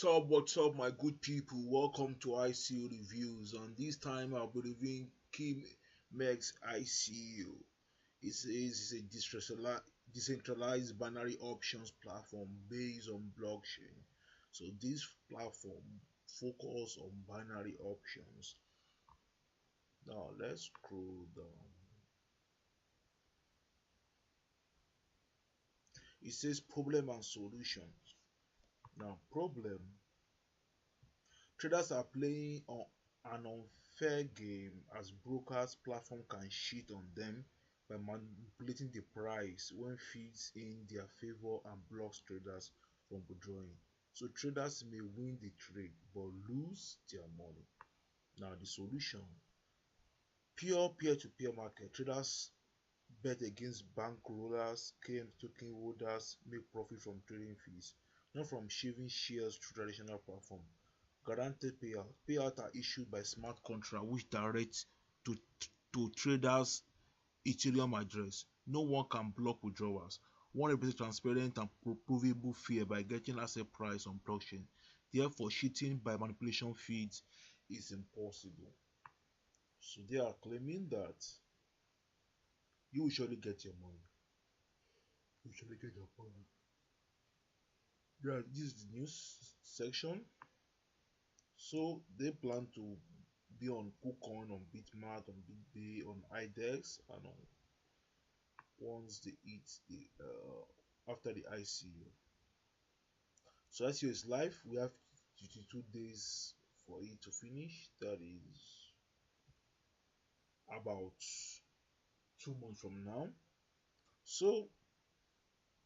What's up, my good people? Welcome to ICU Reviews. And this time I'll be reviewing Kimex ICU. It's a decentralized binary options platform based on blockchain. So this platform focus on binary options. Now let's scroll down. It says problem and solutions. Now problem. Traders are playing on an unfair game as brokers platform can cheat on them by manipulating the price when feeds in their favor and blocks traders from withdrawing. So traders may win the trade but lose their money. Now the solution: pure peer-to-peer market. Traders bet against bank rollers, KM token holders make profit from trading fees, not from shaving shares through traditional platform. Guaranteed payout. Payouts are issued by smart contract which directs to traders' Ethereum address. No one can block withdrawals. 100% transparent and provable fee by getting asset price on blockchain. Therefore, cheating by manipulation feeds is impossible. So they are claiming that you will surely get your money. You will surely get your money. Yeah, this is the news section. So they plan to be on KuCoin, on Bitmart, on BitBay, on IDEX, and on once they eat the after the ICO. So ICO is live. We have 52 days for it to finish. That is about 2 months from now. So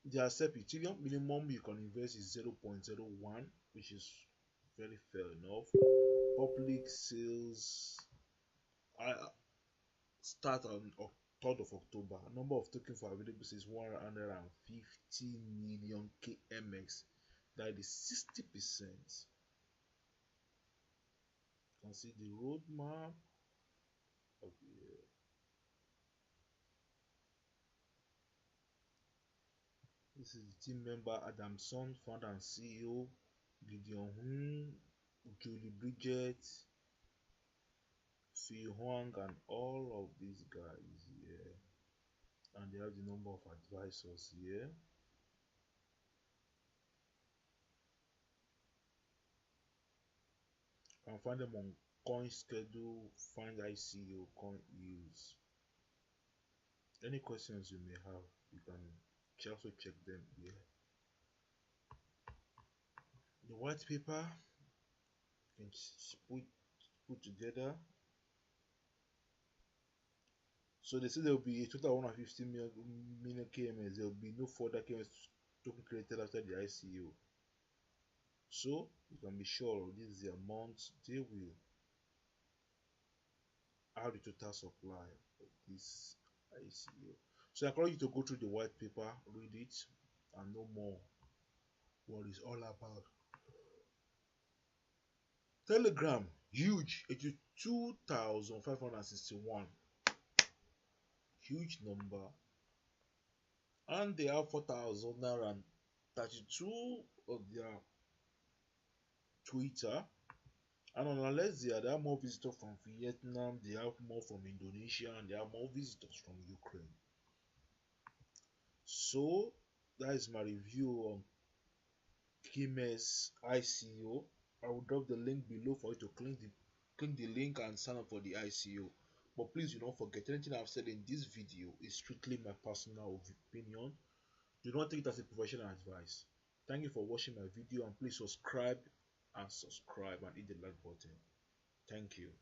they accept Ethereum. Minimum you can invest is 0.01, which is very fair enough. Public sales start on 3rd of October. Number of tokens for available is 150 million KMX. That is 60%. You can see the roadmap. Okay. This is the team member Adamson, founder and CEO, Gideon Hun, Julie Bridget, Fei Huang, and all of these guys here. And they have the number of advisors here. You can find them on Coin Schedule, find ICO, Coin Use. Any questions you may have, you can also check them here. The white paper you can put together. So they say there will be a total of 150 million KMS. There will be no further KMS token created after the ICO. So you can be sure this is the amount they will have the total supply of this ICO. So I encourage you to go through the white paper, read it, and know more what it's all about. Telegram, huge, 82,561, huge number, and they have 4,032 of their Twitter. And on Malaysia, they have more visitors from Vietnam, they have more from Indonesia, and they have more visitors from Ukraine. So that is my review on Kimex ICO. I will drop the link below for you to click the link and sign up for the ICO. But please do not forget, anything I've said in this video is strictly my personal opinion. Do not take it as a professional advice. Thank you for watching my video, and please subscribe and hit the like button. Thank you.